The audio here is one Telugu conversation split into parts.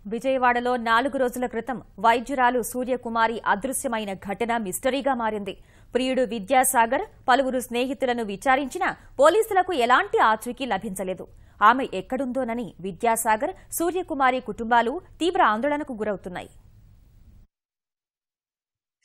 విజయవాడలో 4 రోజుల క్రితం వైద్యురాలు సూర్యకుమారి అదృశ్యమైన ఘటన మిస్టరీగా మారింది. ప్రియుడు విద్యాసాగర్ పలువురు స్నేహితులను విచారించినా పోలీసులకు ఎలాంటి ఆచూకీ లభించలేదు. ఆమె ఎక్కడుందోనని విద్యాసాగర్, సూర్యకుమారి కుటుంబాలు తీవ్ర ఆందోళనకు గురవుతున్నాయి.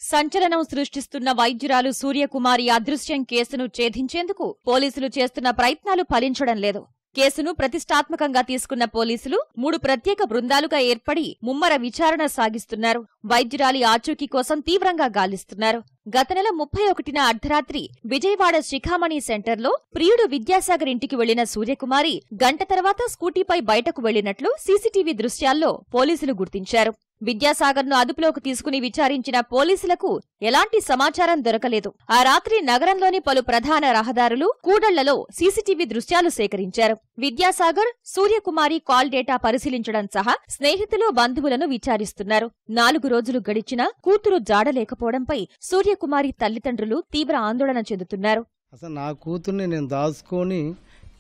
సంచలనం సృష్టిస్తున్న వైద్యురాలు సూర్యకుమారి అదృశ్యం కేసును ఛేదించేందుకు పోలీసులు చేస్తున్న ప్రయత్నాలు ఫలించడం లేదు. కేసును ప్రతిష్టాత్మకంగా తీసుకున్న పోలీసులు 3 ప్రత్యేక బృందాలుగా ఏర్పడి ముమ్మర విచారణ సాగిస్తున్నారు. వైద్యురాలి ఆచూకీ కోసం తీవ్రంగా గాలిస్తున్నారు. గత నెల 31న అర్ధరాత్రి విజయవాడ శిఖామణి సెంటర్లో ప్రియుడు విద్యాసాగర్ ఇంటికి వెళ్లిన సూర్యకుమారి గంట తర్వాత స్కూటీపై బయటకు వెళ్లినట్లు సీసీటీవీ దృశ్యాల్లో పోలీసులు గుర్తించారు. విద్యాసాగర్ను అదుపులోకి తీసుకుని విచారించిన పోలీసులకు ఎలాంటి సమాచారం దొరకలేదు. ఆ రాత్రి నగరంలోని పలు ప్రధాన రహదారులు, కూడళ్లలో సీసీటీవీ దృశ్యాలు సేకరించారు. విద్యాసాగర్, సూర్యకుమారి కాల్ డేటా పరిశీలించడం సహా స్నేహితులు, బంధువులను విచారిస్తున్నారు. 4 రోజులు గడిచినా కూతురు జాడలేకపోవడంపై సూర్యకుమారి తల్లిదండ్రులు తీవ్ర ఆందోళన చెందుతున్నారు. అసలు నా కూతుర్ని నేను దాచుకొని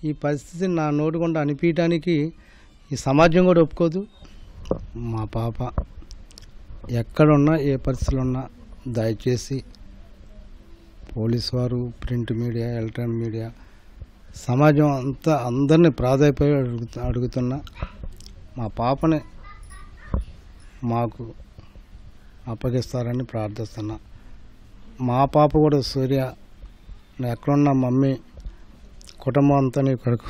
ఈ పరిస్థితిని నా నోటికుండా అనిపించడానికి ఈ సమాజం కూడా ఒప్పుకోదు. మా పాప ఎక్కడున్నా, ఏ పరిస్థితులు ఉన్నా దయచేసి పోలీసు వారు, ప్రింట్ మీడియా, ఎలక్ట్రానిక్ మీడియా, సమాజం అంతా అందరినీ ప్రాధాన్యపై అడుగుతున్నా మా పాపని మాకు అప్పగిస్తారని ప్రార్థిస్తున్నా. మా పాప కూడా సూర్య, ఎక్కడున్నా మమ్మీ, కుటుంబం అంతా నీ కొడుకు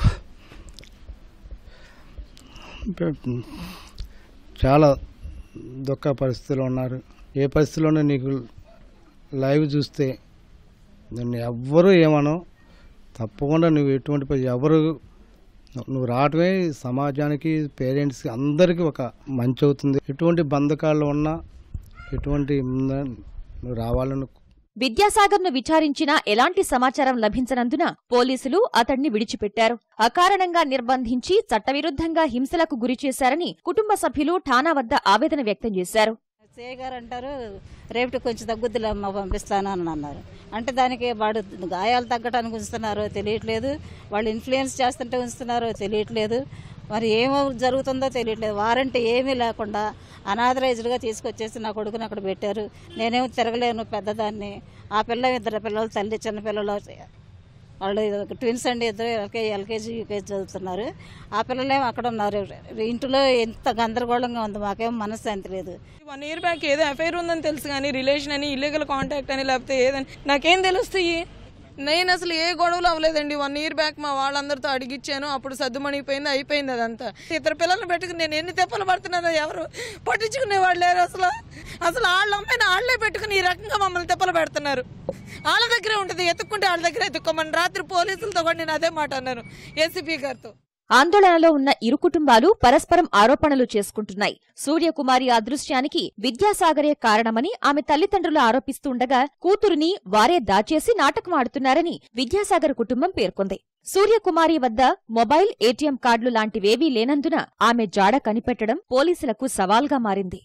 చాలా దుఃఖ పరిస్థితుల్లో ఉన్నారు. ఏ పరిస్థితిలోనే నీకు లైవ్ చూస్తే నిన్ను ఎవ్వరూ ఏమనో, తప్పకుండా నువ్వు ఎటువంటి ఎవరు నువ్వు రావటమే సమాజానికి, పేరెంట్స్కి అందరికీ ఒక మంచి అవుతుంది. ఎటువంటి బంధకాల్లో ఉన్నా ఎటువంటి నువ్వు రావాలని. విద్యాసాగర్ను విచారించినా ఎలాంటి సమాచారం లభించనందున పోలీసులు అతణ్ణి విడిచిపెట్టారు. అకారణంగా నిర్బంధించి చట్టవిరుద్ధంగా హింసలకు గురిచేశారని కుటుంబ సభ్యులు ఠాణా వద్ద ఆవేదన వ్యక్తం చేశారు. సే గారు అంటారు, రేపు కొంచెం తగ్గుద్దులమ్మ పంపిస్తాను అని అన్నారు. అంటే దానికి వాడు గాయాలు తగ్గటానికి ఉంచుతున్నారో తెలియట్లేదు, వాళ్ళు ఇన్ఫ్లుయెన్స్ చేస్తుంటే ఉంచుతున్నారో తెలియట్లేదు, మరి ఏమో జరుగుతుందో తెలియట్లేదు. వారంటీ ఏమీ లేకుండా అనాథరైజ్డ్గా తీసుకొచ్చేసి నా కొడుకుని అక్కడ పెట్టారు. నేనేమో తిరగలేను, పెద్దదాన్ని. ఆ పిల్ల 2 పిల్లలు, తల్లి, చిన్న పిల్లలు, వాళ్ళు ట్విన్స్ అండి, 2 ఎల్కేజీ యూకేజీ చదువుతున్నారు. ఆ పిల్లలేమో అక్కడ ఉన్నారు. ఇంట్లో ఎంత గందరగోళంగా ఉంది, మాకేమో మనశ్శాంతి లేదు. 1 year బ్యాక్ ఏదో అఫైర్ ఉందని తెలుసు కానీ రిలేషన్ అని, ఇల్లీగల్ కాంటాక్ట్ అని, లేకపోతే ఏదని నాకేం తెలుస్తాయి. నేను అసలు ఏ గొడవలు అవ్వలేదండి. 1 year బ్యాక్ మా వాళ్ళందరితో అడిగిచ్చాను. అప్పుడు సద్దుమణిపోయింది, అయిపోయింది అదంతా. 2 పిల్లల్ని పెట్టుకుని నేను ఎన్ని తెప్పలు పడుతున్నానో ఎవరు పట్టించుకునేవాళ్ళు లేరు. అసలు వాళ్ళ అమ్మాయిని వాళ్లే పెట్టుకుని ఈ రకంగా మమ్మల్ని తెప్పలు పెడుతున్నారు. వాళ్ళ దగ్గరే ఉంటుంది, ఎత్తుక్కుంటే వాళ్ళ దగ్గర ఎత్తుక్కోమని రాత్రి పోలీసులతో కూడా నేను అదే మాట అన్నాను, ఏసీపీ గారితో. ఆందోళనలో ఉన్న ఇరు కుటుంబాలు పరస్పరం ఆరోపణలు చేసుకుంటున్నాయి. సూర్యకుమారి అదృశ్యానికి విద్యాసాగరే కారణమని ఆమె తల్లిదండ్రులు ఆరోపిస్తుండగా కూతురుని వారే దాచేసి నాటకమాడుతున్నారని విద్యాసాగర్ కుటుంబం పేర్కొంది. సూర్యకుమారి వద్ద మొబైల్, ఏటీఎం కార్డులు లాంటివేవీ లేనందున ఆమె జాడ కనిపెట్టడం పోలీసులకు సవాల్గా మారింది.